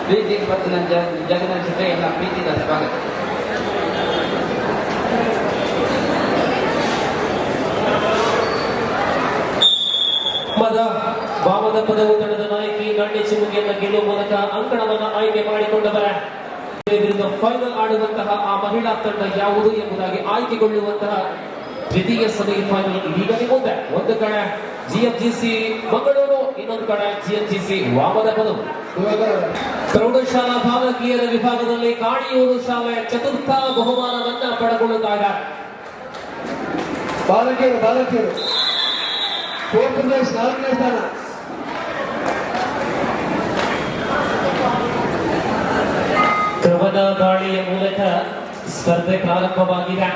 ಪ್ರೀತಿಗೆ ಬಂದ ಜಗನ ಜೊತೆ ಎಲ್ಲ ಪ್ರೀತಿದ ಸ್ವಾಗತ. ವಾಮದ ಪದವು ತಂಡದ ನಾಯಕಿ ನಾಣ್ಯ ಚಿಮ್ಮುಗೆಯನ್ನ ಗೆಲ್ಲುವ ಮೂಲಕ ಅಂಕಣವನ್ನು ಆಯ್ಕೆ ಮಾಡಿಕೊಂಡವರ ವಿರುದ್ಧ ಫೈನಲ್ ಆಡುವಂತಹ ಆ ಮಹಿಳಾ ತಂಡ ಯಾವುದು ಎಂಬುದಾಗಿ ಆಯ್ಕೆಗೊಳ್ಳುವಂತಹ ದ್ವಿತೀಯ ಸೆಮಿ ಫೈನಲ್ ಈಗಲೇ ಮುಂದೆ. ಒಂದು ಕಡೆ ಜಿಎಫ್ಜಿಸಿ ಮಂಗಳೂರು, ಇನ್ನೊಂದು ಕಡೆ ಜಿಎಫ್ಜಿಸಿ ವಾಮದ ಪದವು. ಪ್ರೌಢಶಾಲಾ ಬಾಲಕಿಯರ ವಿಭಾಗದಲ್ಲಿ ಕಾಣಿಯೂರು ಶಾಲೆ ಚತುರ್ಥ ಬಹುಮಾನವನ್ನ ಪಡೆದುಕೊಳ್ಳುತ್ತಾ ಇದ್ದಾರೆ. ಬಾಲಕಿಯರು ಫೋರ್ತ್ ಪ್ಲೇಸ್, 4ನೇ ಸ್ಥಾನ. ಕವನ ದಾಳಿಯ ಮೂಲಕ ಸ್ಪರ್ಧೆ ಪ್ರಾರಂಭವಾಗಿದೆ.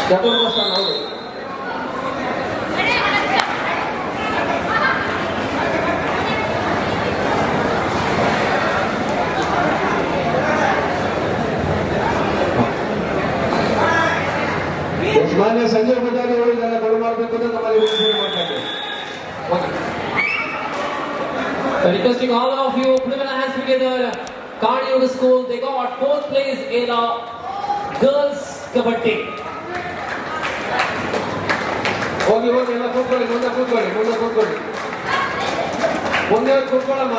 ಚತುರ್ಥ ಸ್ಥಾನ. ಮಾನ್ಯ ಸಂಜಯ್ ಬಜಾರಿ ಅವರು ಇದೆಲ್ಲ ಕೊಡು ಮಾಡಬೇಕು ಅಂತ ನಮ್ಮಲ್ಲಿ ವಿನಂತಿ ಮಾಡ್ತಾರೆ. Requesting all of you, put your hands together. Kaniyur school, they got 4th place in girls kabaddi. ಹೋಗಿ ಎಲ್ಲ ಕೂತ್ಕೊಳ್ಳಿ, ಮುಂದೆ ಕೂತ್ಕೊಳ್ಳಮ್ಮ.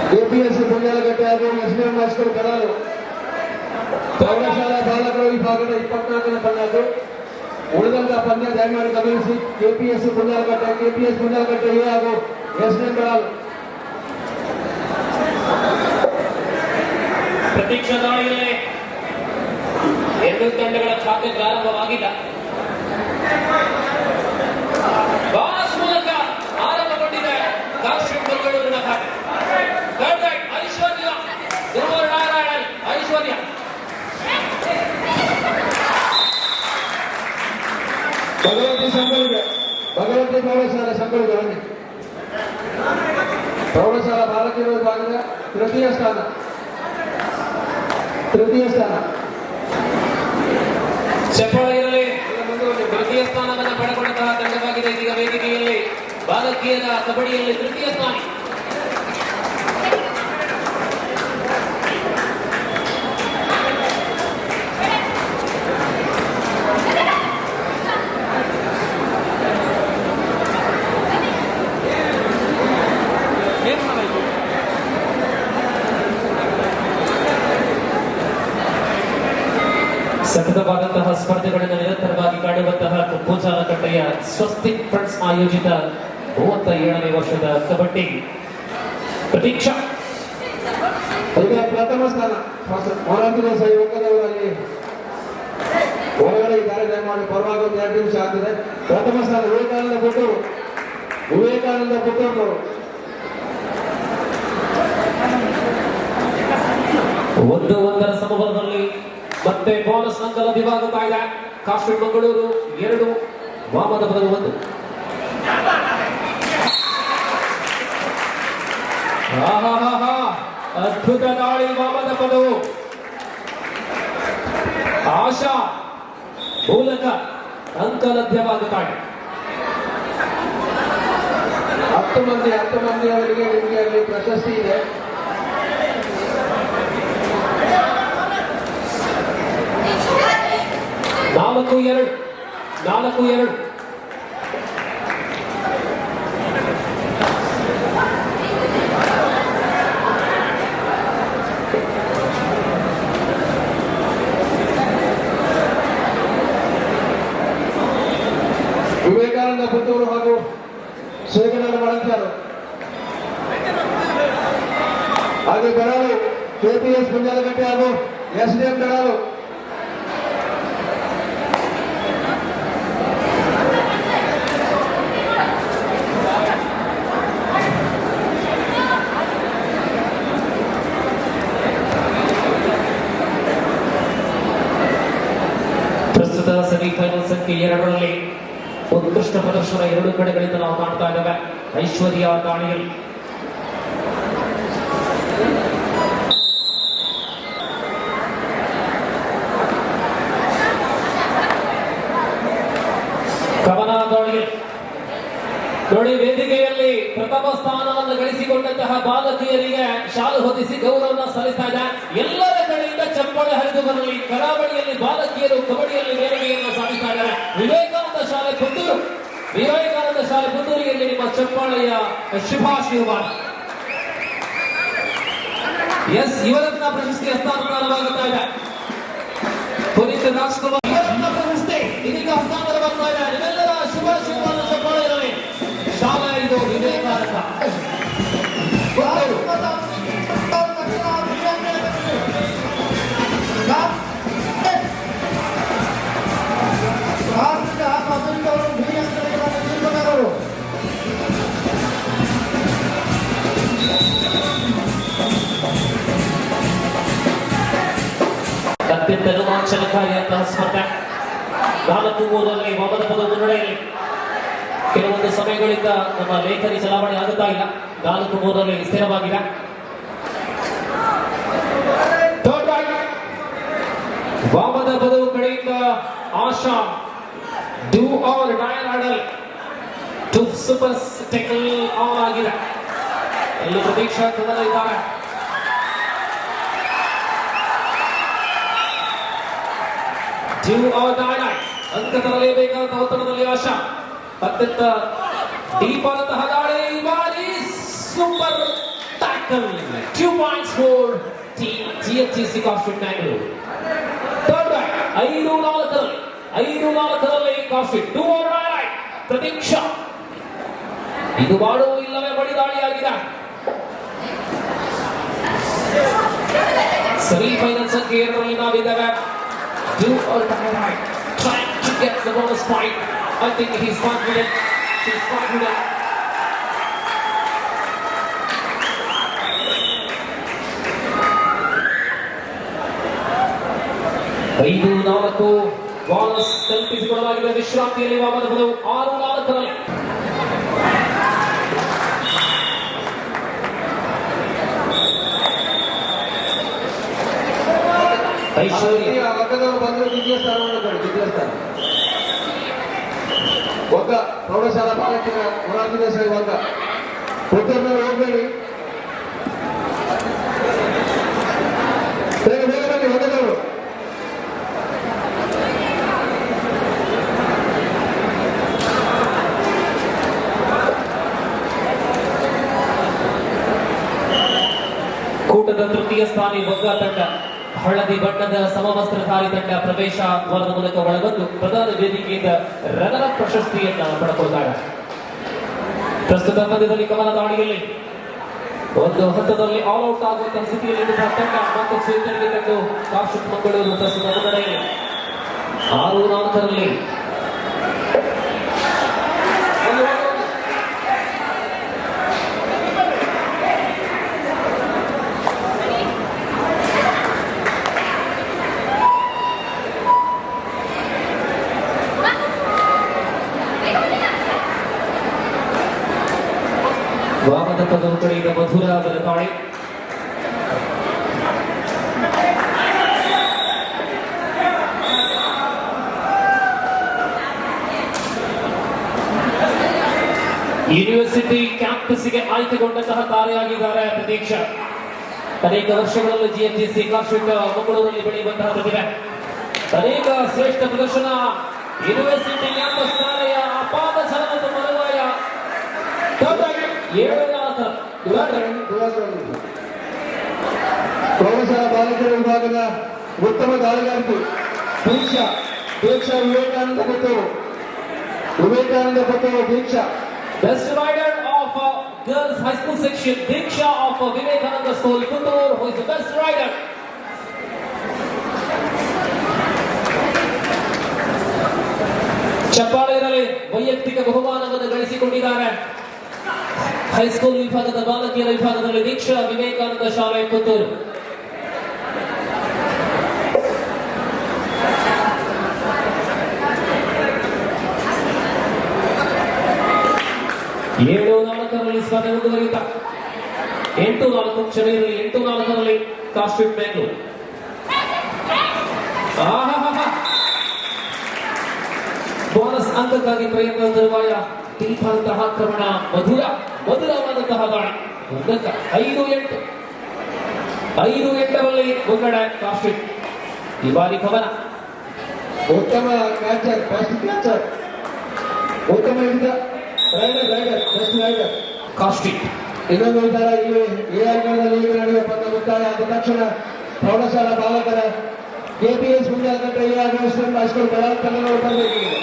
ಕೆಪಿಎಸ್ ಪುಣ್ಯಾಲಗಟ್ಟೆ ಹಾಗೂ ಎಸ್ಎಂ ಮಾಸ್ಟರ್ ಕರಾರು ಪ್ರೌಢಶಾಲಾ ಬಾಲಕರ ವಿಭಾಗದ 24ನೇ ಪಂದ್ಯ. ಉಳಿದಂತಹ ಪಂದ್ಯ ದಯಮಾಡಿ ಗಮನಿಸಿ. ಕೆಪಿಎಸ್ ಪುಣ್ಯಾಲಗಟ್ಟೆ ಎ ಹಾಗೂ ಎಸ್ಎಂ ಕರಾರು. ಪ್ರತೀಕ್ಷಾ ದಾಳಿಯಲ್ಲಿ ಎರಡು ತಂಡಗಳ ಖಾತೆ ಪ್ರಾರಂಭವಾಗಿಲ್ಲ. ಬಾಸ್ ಮೂಲಕ ಆರಂಭಗೊಂಡಿದೆ ಕಾಶ್ಮೀರ್ ಮಂಗಳೂರಿನ ಖಾತೆ. ಐಶ್ವರ್ಯ ಧ್ರುವನಾರಾಯಣ್, ಐಶ್ವರ್ಯ ಭಗವಂತಿ ಪ್ರೌಢಶಾಲೆ ಸಂಬಳಿಗೆ ಪ್ರೌಢಶಾಲಾ ಬಾಲಕಿಯರ ವಿಭಾಗದ ತೃತೀಯ ಸ್ಥಾನ. ಚಪ್ಪಾಳೆ ಇರಲಿ. ತೃತೀಯ ಸ್ಥಾನವನ್ನು ಪಡೆದುಕೊಂಡಂತಹ ತಂಡವಾಗಿದೆ ಇದೀಗ ವೇದಿಕೆಯಲ್ಲಿ. ಬಾಲಕಿಯರ ಕಬಡ್ಡಿಯಲ್ಲಿ ತೃತೀಯ ಸ್ಥಾನ. ಸತತವಾದಂತಹ ಸ್ಪರ್ಧೆಗಳನ್ನು ನಿರಂತರವಾಗಿ ಕಾಣುವಂತಹ ಕಪ್ಪುಚಾಲಕಟ್ಟೆಯ ಸ್ವಸ್ತಿಕ್ ಫ್ರೆಂಡ್ಸ್ ಆಯೋಜಿತ 37ನೇ ವರ್ಷದ ಕಬಡ್ಡಿ ಪ್ರತೀಕ್ಷಾ ಈಗ ಪ್ರಥಮ ಸ್ಥಾನ. ಮೊರಾರ್ಜಿ ಯುವಕರವರಲ್ಲಿ ಹೊರಗಡೆ ಇದ್ದಾರೆ, ದಯಮಾಡಿ ಪರವಾಗಿ ಒಂದು 2 ನಿಮಿಷ ಆಗ್ತದೆ. ಪ್ರಥಮ ಸ್ಥಾನ ವಿವೇಕಾನಂದ ಪುತ್ತೂರು. ಒಂದರ ಸಮಬಲದಲ್ಲಿ ಮತ್ತೆ ಬೋನಸ್ ಅಂಕ ಲಭ್ಯವಾಗುತ್ತಾ ಇದೆ. ಕಾಶ್ಮೀರ್ ಮಂಗಳೂರು 2, ವಾಮದ ಪದವು 1. ಅದ್ಭುತ ದಾಳಿ ವಾಮದ ಪದವು. ಆಶಾ ಮೂಲಕ ಅಂಕ ಲಭ್ಯವಾಗುತ್ತಾ ಇದೆ. 10 ಮಂದಿ ಅವರಿಗೆ ನಿಮಗೆ ಅಲ್ಲಿ ಪ್ರಶಸ್ತಿ ಇದೆ. ನಾಲ್ಕು ಎರಡು ವಿವೇಕಾನಂದ ಪುತ್ತೂರು ಹಾಗೂ ಶೇಖರ ಬಳಂತ್ಯಾರು ಹಾಗೆ ಕಡಾಲು ಕೆಪಿಎಸ್ ಗುಂಜಾಲಗಟ್ಟೆ ಹಾಗೂ ಎಸ್ಡಿಎಂ ಕಡಾಲು. ಪ್ರಸ್ತುತ ಸೆಮಿಫೈನಲ್ ಸಂಖ್ಯೆ 2ರಲ್ಲಿ ಉತ್ಕೃಷ್ಟ ಪ್ರದರ್ಶನ ಎರಡು ಕಡೆಗಳಿಂದ ನಾವು ಕಾಣ್ತಾ ಇದ್ದೇವೆ. ಐಶ್ವರ್ಯ ದಾಳಿಯಲ್ಲಿ ಕವನ ದಾಳಿಯಲ್ಲಿ ನೋಡಿ, ವೇದಿಕೆಯಲ್ಲಿ ಪ್ರಥಮ ಸ್ಥಾನವನ್ನು ಗಳಿಸಿಕೊಂಡಂತಹ ಬಾಲಕಿಯರಿಗೆ ಶಾಲು ಹೊದಿಸಿ ಗೌರವವನ್ನು ಸಲ್ಲಿಸ್ತಾ ಇದೆ. ಎಲ್ಲರ ಕಡೆಯಿಂದ ಚಪ್ಪಾಳೆ ಹರಿದು ಬರಲಿ. ಕರಾವಳಿಯಲ್ಲಿ ಬಾಲಕಿಯರು ಕಬಡ್ಡಿಯಲ್ಲಿ ವೇದಿಕೆಯನ್ನು ಸಾಧಿಸ್ತಾ ಇದ್ದಾರೆ. ವಿವೇಕಾನಂದ ಶಾಲೆ ಪುತ್ತೂರಿಯಲ್ಲಿ ನಿಮ್ಮ ಚಪ್ಪಾಳೆಯ ಶುಭಾಶೀರ್ವಾದ. ಎಸ್, ಯುವರತ್ನ ಪ್ರಶಸ್ತಿ ಹಸ್ತಾಂತರವಾಗುತ್ತಾ ಇದೆ. ಪುನೀತ್ ರಾಜ್ಕುಮಾರ್ ಯುವರತ್ನ ಪ್ರಶಸ್ತಿ ಇದೀಗ ಹಸ್ತಾಂತರವಾಗ್ತಾ ಇದೆ. ನಿಮ್ಮೆಲ್ಲರ ಶುಭಾಶೀರ್ವಾದ ಚಪ್ಪಾಳೆ ಇರಲಿ. ಶಾಲೆ ಇದು ವಿವೇಕಾನಂದ. ಅತ್ಯಂತ ರೋಮಾಂಚನಕಾರಿಯಂತಹ ಸ್ಪರ್ಧೆ. 4-3ರಲ್ಲಿ ಮೊದಲ ಮುನ್ನಡೆಯಲ್ಲಿ. ಕೆಲವೊಂದು ಸಮಯಗಳಿಂದ ನಮ್ಮ ಲೇಖನಿ ಚಲಾವಣೆ ಆಗುತ್ತಾ ಇಲ್ಲ. 4-3ರಲ್ಲಿ ಸ್ಥಿರವಾಗಿದೆ. ವಾಮದ ಬದಲು ಕಡೆಯಿಂದ ಆಶಾ ಡೂ ಆರ್ ಡೈ ಆಡಲ್ ಟು ಸೂಪರ್ ಟೆಕಲ್ ಆನ್ ಆಗಿದೆ. ಇಲ್ಲಿ ಪ್ರತೀಕ್ಷಾ ಕದಲ ಇದ್ದಾರೆ. ಡೂ ಆರ್ ಡೈ ಅಂಕ ತರಲೇಬೇಕಾದ ಒತ್ತಡದಲ್ಲಿ ಆಶಾ. ಅತ್ಯಂತ ಡೀಪ್ ಆದಂತಹ ದಾಳಿ. ಬಾರಿ super tackle. 2 points for team GFGC Carshot Bangalore. Third right 5-4ರಲ್ಲಿ Carshot. 2 or die. ಪ್ರತೀಕ್ಷಾ ಇದು ಮಾಡುವ ಇಲ್ಲವೇ ಬಡಿ ದಾಳಿಯಾಗಿದೆ. ಸೆಮಿಫೈನಲ್ ಸಂಖ್ಯೆ 2ರಲ್ಲಿ ನಾವಿದ್ದೇವೆ. Do or die. Trying to get the bonus point. I think he's confident. He's confident. ಐದು 4 ಬಾಲ್ಸ್ ಕಲ್ಪಿಸಿಕೊಡಲಾಗಿದೆ. ವಿಶ್ರಾಂತಿಯಲ್ಲಿ ವಾಮನ ಬದಲು 6-4ರಲ್ಲಿ. ಐಶ್ವರ್ಯ ವರ್ಗದವರು ಬಂದರೆ ದ್ವಿತೀಯ ಸ್ಥಾನವನ್ನು ಕೊಡಿ. ದ್ವಿತೀಯ ಸ್ಥಾನ ಒಗ್ಗ ಪ್ರೌಢಶಾಲಾ ಬಾಲಕಿಯರ ಮೊರಾರ್ಜಿ ದೇಸಾಯಿ ವರ್ಗ. ಪುತ್ತೂರಿನವರು ಹೋಗ್ಬೇಡಿ, ಬೇಗ ಬೇಗ ಬನ್ನಿ ವರ್ಗದವರು. ಕೂಟದ ತೃತೀಯ ಸ್ಥಾನಿ ಒಗ್ಗ ತಂಡ. ಹಳದಿ ಬಣ್ಣದ ಸಮವಸ್ತ್ರಧಾರಿ ತಂಡ ಪ್ರವೇಶ ದ್ವಾರದ ಮೂಲಕ ಒಳಗೊಂಡು ಪ್ರಧಾನ ವೇದಿಕೆಯಿಂದ ರನ್ನರ್ ಅಪ್ ಪ್ರಶಸ್ತಿಯನ್ನ ಪಡೆದುಕೊಂಡಾಗ ಪ್ರಸ್ತುತ ಪಂದ್ಯದಲ್ಲಿ ಕಮಲ ದಾಳಿಯಲ್ಲಿ ಒಂದು ಹಂತದಲ್ಲಿ ಆಲ್ ಔಟ್ ಆಗುವಂತಹ ಸ್ಥಿತಿಯಲ್ಲಿರುವ ತಂಡ ಮತ್ತೆ ಚೇತರಿಕೆ ಕಂಡು ಕಾಶಿತ್ ಮಂಗಳೂರು ಪ್ರಸ್ತುತ ಮುನ್ನಡೆಯಲ್ಲಿ 6-4ರಲ್ಲಿ. ವಾಮದ ಪದವು ಕಡೆಯಿಂದ ಮಧುರ ಅವರ ದಾಳಿ. ಯೂನಿವರ್ಸಿಟಿ ಕ್ಯಾಂಪಸ್ಗೆ ಆಯ್ಕೆಗೊಂಡಂತಹ ತಾರೆಯಾಗಿದ್ದಾರೆ ಪ್ರತೀಕ್ಷಾ. ಅನೇಕ ವರ್ಷಗಳಲ್ಲಿ GFGC ಕಾರ್ಶೆಟ್ ಮಂಗಳೂರಲ್ಲಿ ಬೆಳೆಯುವಂತಹ ಪ್ರತಿಭೆ. ಅನೇಕ ಶ್ರೇಷ್ಠ ಪ್ರದರ್ಶನ. ಯೂನಿವರ್ಸಿಟಿ ಕ್ಯಾಂಪಸ್ ತಾರೆಯ ಅಪಾರ ಛಲನದ ಮನವಾಯ. 7-4 ಪ್ರೌಢಶಾಲಾ ಬಾಲಕಿಯರ ವಿಭಾಗದ ಉತ್ತಮ ದಾಳಿಗಾರ್ತಿ Deeksha Vivekananda Puttur. Deeksha best raider of girls high school section, Diksha of Vivekananda School, Puttur, who is the best rider. ಚಪ್ಪಾಳೆಯಲ್ಲಿ ವೈಯಕ್ತಿಕ ಬಹುಮಾನವನ್ನು ಗಳಿಸಿಕೊಂಡಿದ್ದಾರೆ. ಹೈಸ್ಕೂಲ್ ವಿಭಾಗದ ಬಾಲಕಿಯರ ವಿಭಾಗದಲ್ಲಿ ದೀಕ್ಷಾ ವಿವೇಕಾನಂದ ಶಾಲೆ ಪುತ್ತೂರು. ಏಳು ನಾಲ್ಕರಲ್ಲಿ ಸ್ಪರ್ಧೆ ಮುಂದುವರಿಯುತ್ತ 8-4 ಕ್ಷಣದಲ್ಲಿ 8-4ರಲ್ಲಿ ಕಾಸ್ಟ್ಯೂಟ್ ಬ್ಯಾಂಗ್ಳೂರ್. ಬೋನಸ್ ಅಂಕಕ್ಕಾಗಿ ಪ್ರಯತ್ನ ತರುವಾಯ ದೀಪಾಂತಹ ಆಕ್ರಮಣ, ಮಧುರವಾದಂತಹ ದಾಳಿ. 5-8ರಲ್ಲಿ ಮುನ್ನಡೆ ಕಾಸ್ಟ್ಯೂಟ್. ಈ ಬಾರಿ ಕವನ. ಉತ್ತಮ ಕ್ಯಾಚರ್, ಫಸ್ಟ್ ಕ್ಯಾಚರ್, ಉತ್ತಮ ರೈಡರ್, ಬೆಸ್ಟ್ ರೈಡರ್ ಕಾಸ್ಟ್ಯೂಟ್. ಇನ್ನೊಂದು ವಿಚಾರ, ಇಲ್ಲಿ ಎ ಅಂಗಣದಲ್ಲಿ ಈಗ ನಡೆಯುವ ಪಂದ್ಯ ಮುಕ್ತಾಯ ಆದ ತಕ್ಷಣ ಪ್ರೌಢಶಾಲಾ ಬಾಲಕರ ಕೆಪಿಎಸ್ ಮುಂದಾಗಟ್ಟೆ ವೆಸ್ಟರ್ನ್ ಹೈಸ್ಕೂಲ್ ತಂಡಗಳು ಬರಬೇಕಿದೆ.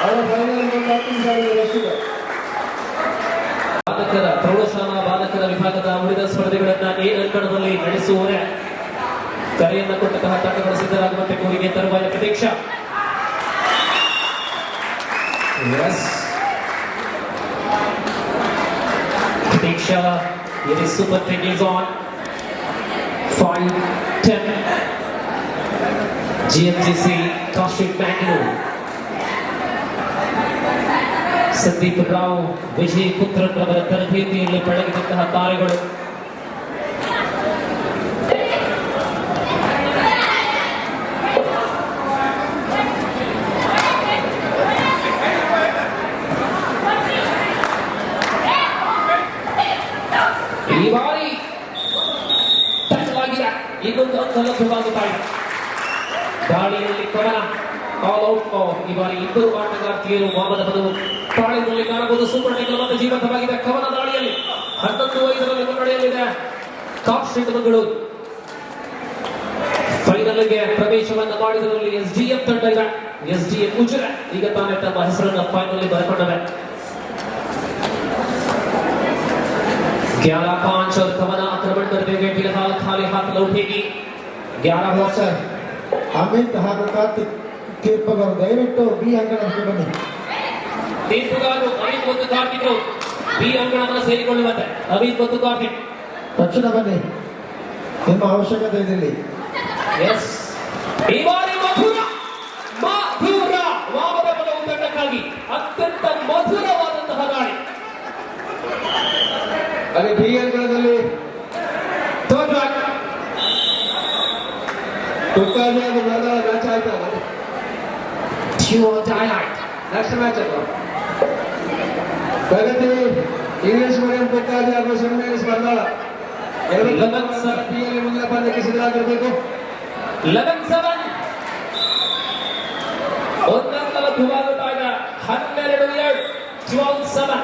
ಅವರ ಫೈನಲ್ ಎಷ್ಟಿದೆ. ಪ್ರೌಢಶಾಲಾ ಬಾಲಕರ ವಿಭಾಗದ ಉಳಿದ ಸ್ಪರ್ಧೆಗಳನ್ನ ಎ ಅಂಕಣದಲ್ಲಿ ನಡೆಸುವವರೇ ಕರೆಯನ್ನು ಕೊಟ್ಟಂತಹ ತಂಡಗಳು ಸಿದ್ಧರಾಗುವಂತೆ ಕೋರಿಕೆ ತರುವಾಯ Pratiksha. Pratiksha, it is super thing is on. 5-10. GMGC Kaushik Bangalore. Sandeep Rao, Vijay Puthran ಅವರ ತರಬೇತಿಯಲ್ಲಿ ಪಳಗಿದಂತಹ ತಾರೆಗಳು. ಈ ಬಾರಿ ತಟ್ಟಲಾಗಿದೆ. ಇನ್ನೊಂದು ಅಂಕ ಲಭ್ಯವಾಗುತ್ತಾ ಇದೆ. ದಾಳಿಯಲ್ಲಿ ಕವನ, ಆಲ್ ಔಟ್. ಈ ಬಾರಿ ಇಬ್ಬರು ಆಟಗಾರ್ತಿಯರು ವಾಮನ ಪದವು ತಾಳಿನಲ್ಲಿ ಕಾಣಬಹುದು. ಸೂಪರ್ ಟೆಕ್ನಿಕಲ್ ಮತ್ತೆ ಜೀವಂತವಾಗಿದೆ ಕವನ ದಾಳಿಯಲ್ಲಿ. 11-5ರಲ್ಲಿ ಮುನ್ನಡೆಯಲ್ಲಿದೆ ಕಾಸ್ಟ್ಯೂಟ್ ಮಂಗಳೂರು. ಫೈನಲ್ಗೆ ಪ್ರವೇಶವನ್ನು ಮಾಡಿದರಲ್ಲಿ SDM ತಂಡ ಇದೆ. SDM ಉಜಿರೆ ಈಗ ತಾನೇ ತಮ್ಮ ಹೆಸರನ್ನು ಫೈನಲ್ ಬರೆಕೊಂಡವೆ. 11-5 और कमन आक्रमण करते हुए फिलहाल खाली हाथ लौटेगी. 11 ಅಮಿತ್ ಹಾಗೂ ಕಾರ್ತಿಕ್ ತೀರ್ಪುಗಾರರು ದಯವಿಟ್ಟು ಬಿ ಅಂಗಣಕ್ಕೆ ಬನ್ನಿ. ತೀರ್ಪುಗಾರರು ಅಮಿತ್ ಮತ್ತು ಕಾರ್ತಿಕ್ ಬಿ ಅಂಗಣವನ್ನು ಸೇರಿಕೊಳ್ಳುವಂತೆ. ಅಮಿತ್ ಮತ್ತು ಕಾರ್ತಿಕ್ ತಕ್ಷಣ ಬನ್ನಿ, ನಿಮ್ಮ ಅವಶ್ಯಕತೆ ಇದೆ. ಎಸ್, ಈ ಬಾರಿ ಮಧುರ ವಾಮದ ಪದವು ತಂಡಕ್ಕಾಗಿ ಅತ್ಯಂತ ಮಧುರವಾದಂತಹ ದಾಳಿ. ಅಲ್ಲಿ ಬಿ ಅಂಗಣದಲ್ಲಿ ಮ್ಯಾಚ್ ಆಯ್ತಲ್ಲ, ನೆಕ್ಸ್ಟ್ ಮ್ಯಾಚ್ ಅಲ್ಲ. ಪ್ರಗತಿ ಇಂಗ್ಲಿಷ್ ಮೀಡಿಯಂ ಪುಟ್ಟಾಜಿ ಹಾಗೂ ಸೆಮಿನರಿ ಸ್ಪರ್ಧಾ ಮುಂದಿನ ಪಂದ್ಯಕ್ಕೆ ಸಿದ್ಧರಾಗಿರಬೇಕು. 11-7 ಒಂದರ ಲಭ್ಯವಾಗುತ್ತಾ ಇದೆ. 12-2 12-7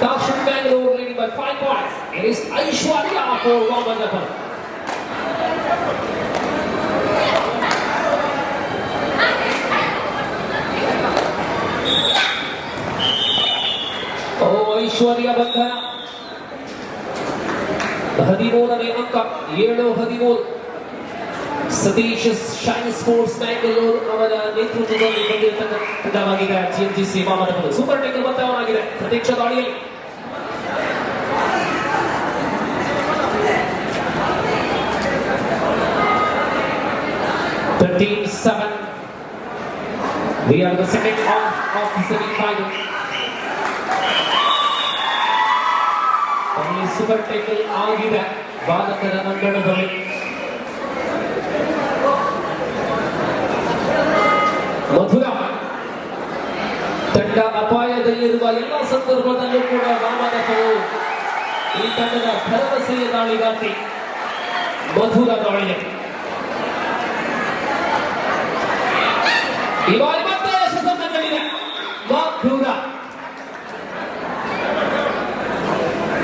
Kaushik Bangalore leading by 5 points. It is Aishwarya for Wamadapur. ಐಶ್ವರ್ಯ ಬಂಧನ 13ನೇ ಅಂಕ. 7-13 ಸತೀಶ್ ಶೈನ್ ಸ್ಪೋರ್ಟ್ಸ್ ಬ್ಯಾಂಗ್ಳೂರ್ ಅವರ ನೇತೃತ್ವದಲ್ಲಿ ಬಂದಿರತಕ್ಕಂಥ ತಂಡವಾಗಿದೆ GMGC ವಾಮನಪುರ. ಸೂಪರ್ ಟೆಕ್ನಿಕಲ್ ಬತ್ತವನಾಗಿದೆ ಪ್ರತೀಕ್ಷಾ ದಾಳಿಯಲ್ಲಿ. We are the second half of the semi-final. ಅಲ್ಲಿ ಸೂಪರ್ ಟೇಕಲ್ ಆಗಿದೆ ಬಾಲಕರ ಅಂಗಣದಲ್ಲಿ. ಮಧುರ ತಂಡ ಅಪಾಯದಲ್ಲಿರುವ ಎಲ್ಲ ಸಂದರ್ಭದಲ್ಲೂ ಕೂಡ ವಾಮನಪುರ ಈ ತಂಡದ ಭರವಸೆಯ ದಾಳಿಗಾರ್ತಿ. ಮಧುರ ದಾಳಿಯಲ್ಲಿ ಈ ಬಾರಿ ಮತ್ತೆ ಯಶಸ್ಸನ್ನು ಕಂಡಿದೆ ಮಧುರ.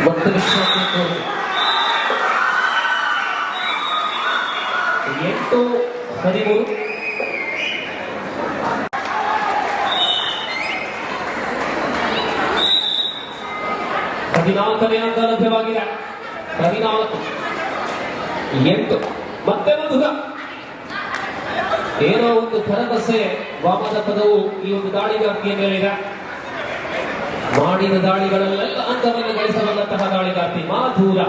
ಮತ್ತೆ ವಿಶ್ವಾಸ 8-13 11-7 14ನೇ ಅಂಕ ಲಭ್ಯವಾಗಿದೆ. 14-8. ಮತ್ತೆ ಮಧುರ ಏನೋ ಒಂದು ಭರವಸೆ ವಾಮದ ಪದವು ಈ ಒಂದು ದಾಳಿಗಾರ್ತಿಯ ಮೇಲಿದೆ. ಮಾಡಿದ ದಾಳಿಗಳಲ್ಲೆಲ್ಲ ಅಂಕವನ್ನು ಗಳಿಸಬಲ್ಲಂತಹ ದಾಳಿಗಾರ್ತಿ ಮಾಧುರ.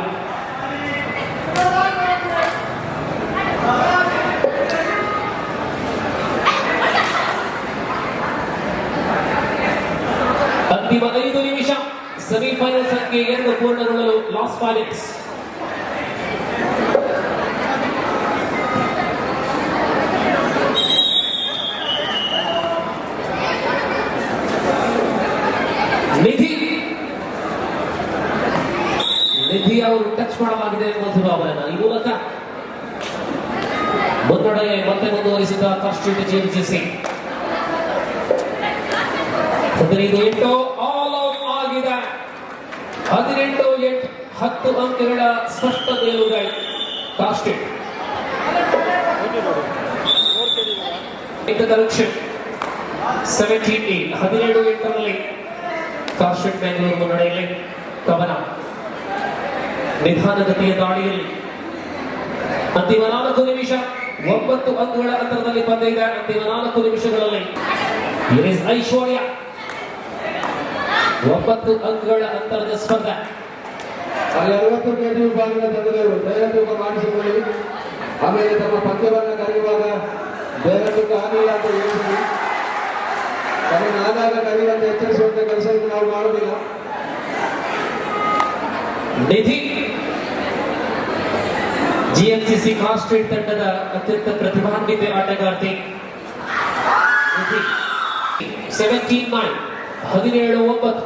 ಅಂತಿಮ 5 ನಿಮಿಷ. ಸೆಮಿಫೈನಲ್ ಸಂಖ್ಯೆ 2 ಪೂರ್ಣಗೊಳ್ಳಲು ಲಾಸ್ ಫಾಲಿಕ್ಸ್. ನಿಧಿ ಅವರು ಟಚ್ ಮಾಡಲಾಗಿದೆ ಮಧುರ ಅವರನ್ನ. ಈ ಮೂಲಕ ಮುನ್ನಡೆ ಮತ್ತೆ ಮುಂದುವರಿಸಿದ ಕಾಸ್ಟ್ಯೂಟ್ ಜಿಎಂಜಿಸಿ. 15-8 ಆಲ್ ಔಟ್ ಆಗಿದೆ. 18-8 10 ಅಂಕಗಳ ಸ್ಪಷ್ಟ ಮೇಲುಗೈ ಕಾಸ್ಟ್ಯೂಟ್. ಕರೆಕ್ಷನ್ 17-8. 17-8ರಲ್ಲಿ ಕಾಸ್ಟ್ಯೂಟ್ ಬೆಂಗಳೂರು ಮುನ್ನಡೆಯಲ್ಲಿ. ಕವನ ನಿಧಾನಗತಿಯ ದಾಳಿಯಲ್ಲಿ ಅಂತಿಮ 4 ನಿಮಿಷ. 9 ಅಂಕಗಳ ಅಂತರದಲ್ಲಿ ಪಂದ್ಯ ಇದೆ. ಅಂತಿಮ 4 ನಿಮಿಷಗಳಲ್ಲಿ ಐಶ್ವರ್ಯ 9 ಅಂಕಗಳ ಅಂತರದ ಸ್ಪರ್ಧೆ. ಅಲ್ಲಿ 60 ಕೆಜಿ ವಿಭಾಗದ ತಂಡದವರು ಬೇರೆ ತೂಕ ಮಾಡಿಸಿಕೊಳ್ಳಿ. ಆಮೇಲೆ ತಮ್ಮ ಪಂದ್ಯವನ್ನು ಕರೆಯುವಾಗ ಬೇರೆ ತೂಕ ಆಗಿಲ್ಲ ಅಂತ ಹೇಳಿದ್ವಿ. ಅದನ್ನು ಆಗಾಗ ಕರೆಯುವಂತೆ ಎಚ್ಚರಿಸುವಂತ ಕೆಲಸವನ್ನು ನಾವು ಮಾಡುವುದಿಲ್ಲ. ನಿಧಿ ಜಿಎಂಸಿಸಿ ಕಾಸ್ಟ್ಯೂಟ್ ತಂಡದ ಅತ್ಯಂತ ಪ್ರತಿಭಾನ್ವಿತ ಆಟಗಾರ್ತಿ. 17-9. 17-9.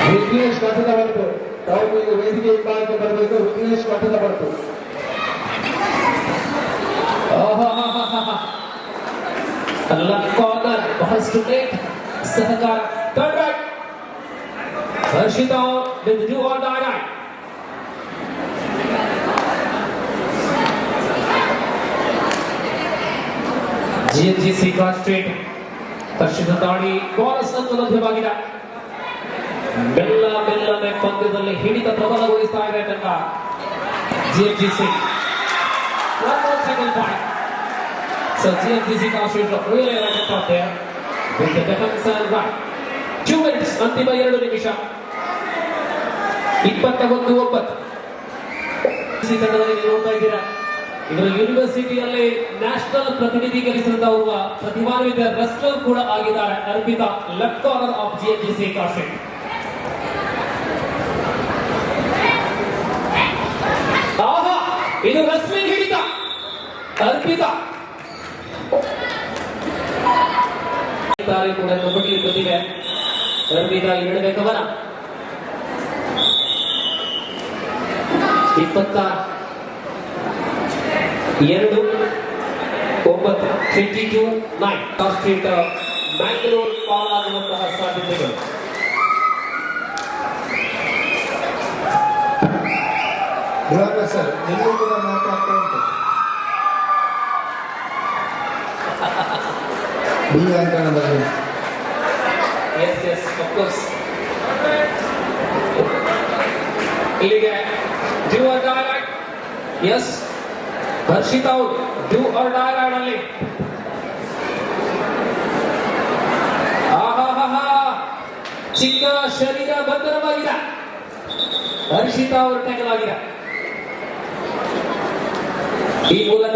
ವಿಘ್ನೇಶ್ ಮಠದ ಬಂತು. ತಾವು ಈಗ ವೇದಿಕೆ ಹಿಂಭಾಗಕ್ಕೆ ಬರಬೇಕು. ವಿಘ್ನೇಶ್ ಮಠದ ಬಂತು. ಕಾರ್ನರ್ ಬಹಳಷ್ಟು ಲೇಟ್. ಸಹಕಾರ turn right. Harshita with do or die. GMGC ಕಾಸ್ಟ್ಯೂಟ್ ಹರ್ಷಿತಾ ದಾಳಿ ಬೋನಸ್ ಅಂಕ ಲಭ್ಯವಾಗಿದೆ. ಬೆಲ್ಲನೆ ಪಂದ್ಯದಲ್ಲಿ ಹಿಡಿತ ಪ್ರಬಲಗೊಳಿಸ್ತಾ ಇದೆ ತಂಡ ಜಿಎಂಜಿಸಿ. So GMGC Constitute really like it out there with the defense and right. 2 minutes. ಅಂತಿಮ 2 ನಿಮಿಷ. 21-9. ತಂಡದಲ್ಲಿ ನೋಡ್ತಾ ಇದ್ದೀರಾ, ಇವರು ಯೂನಿವರ್ಸಿಟಿಯಲ್ಲಿ ನ್ಯಾಷನಲ್ ಪ್ರತಿನಿಧೀಕರಿಸಿದಂತಹ ಪ್ರತಿಭಾನ್ವಿತ ರೆಸ್ಲರ್ ಕೂಡ ಆಗಿದ್ದಾರೆ. Arpita, left corner of GMGC ಕಾಸ್ಟ್ಯೂಟ್. ಆಹಾ, ಇದು ರೆಸ್ಲಿಂಗ್ ಹಿಡಿತ. ಅರ್ಪಿತಾ ಕೂಡ ಕಬಡ್ಡಿ ಬಂದಿದೆ. ಅರ್ಪಿತಾ ಈ ನಡುವೆ ಕವನ 22-9. ಕಾಸ್ಟ್ಯೂಟ್ ಬ್ಯಾಂಗ್ಳೂರ್ ಪಾಲಾಗುವಂತಹ ಸಾಧ್ಯತೆಗಳು. ಸರ್ ಎಲ್ಲೂ ಕೂಡ ಮಾತಾಡ್ತಾ ಉಂಟು. Yes, of course. ಇಲ್ಲಿಗೆ do or die. Yes, Harshita ಅವರು do or die ಅಲ್ಲಿ. ಚಿಕ್ಕ ಶರೀರ ಬಂಧನವಾಗಿದೆ. ಹರ್ಷಿತಾ ಅವರು ಟ್ಯಾಕಲ್ ಆಗಿದೆ. ಈ ಮೂಲಕ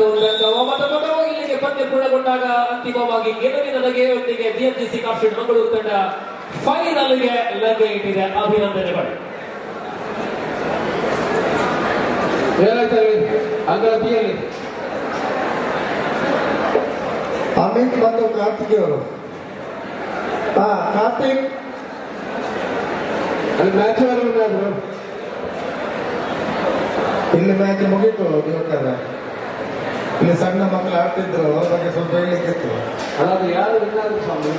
ಇಲ್ಲಿಗೆ ಪಂದ್ಯ ಪೂರ್ಣಗೊಂಡಾಗ ಅಂತಿಮವಾಗಿ ಗೆಲುವಿನ ನಗೆಯೊಂದಿಗೆ ಜಿಎಂಜಿಸಿ ಕಾಸ್ಟ್ಯೂಟ್ ಮಂಗಳೂರು ತಂಡ ಫೈನಲ್ಗೆ ಲಗ್ಗೆ ಇಟ್ಟಿದೆ. ಅಭಿನಂದನೆಗಳು. ಅಂಗಳತಿಯಲ್ಲಿ ಅಮಿತ್ ಮತ್ತು ಕಾರ್ತಿಕ್ ಅವರು. ಕಾರ್ತಿಕ್ ಅಲ್ಲಿ ಮ್ಯಾಚ್ ಇಲ್ಲಿ ಮ್ಯಾಚ್ ಮುಗೀತು. ದಿವಕರ ಇಲ್ಲಿ ಸಣ್ಣ ಮಕ್ಕಳು ಆಡ್ತಿದ್ರು, ಅವ್ರ ಬಗ್ಗೆ ಸ್ವಲ್ಪ ಹೇಳಲಿಕ್ಕಿತ್ತು. ಅದು ಯಾರು ಇನ್ನಾದ್ರು ಸ್ವಾಮಿ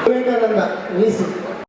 ವಿವೇಕಾನಂದ ವಿಸಿ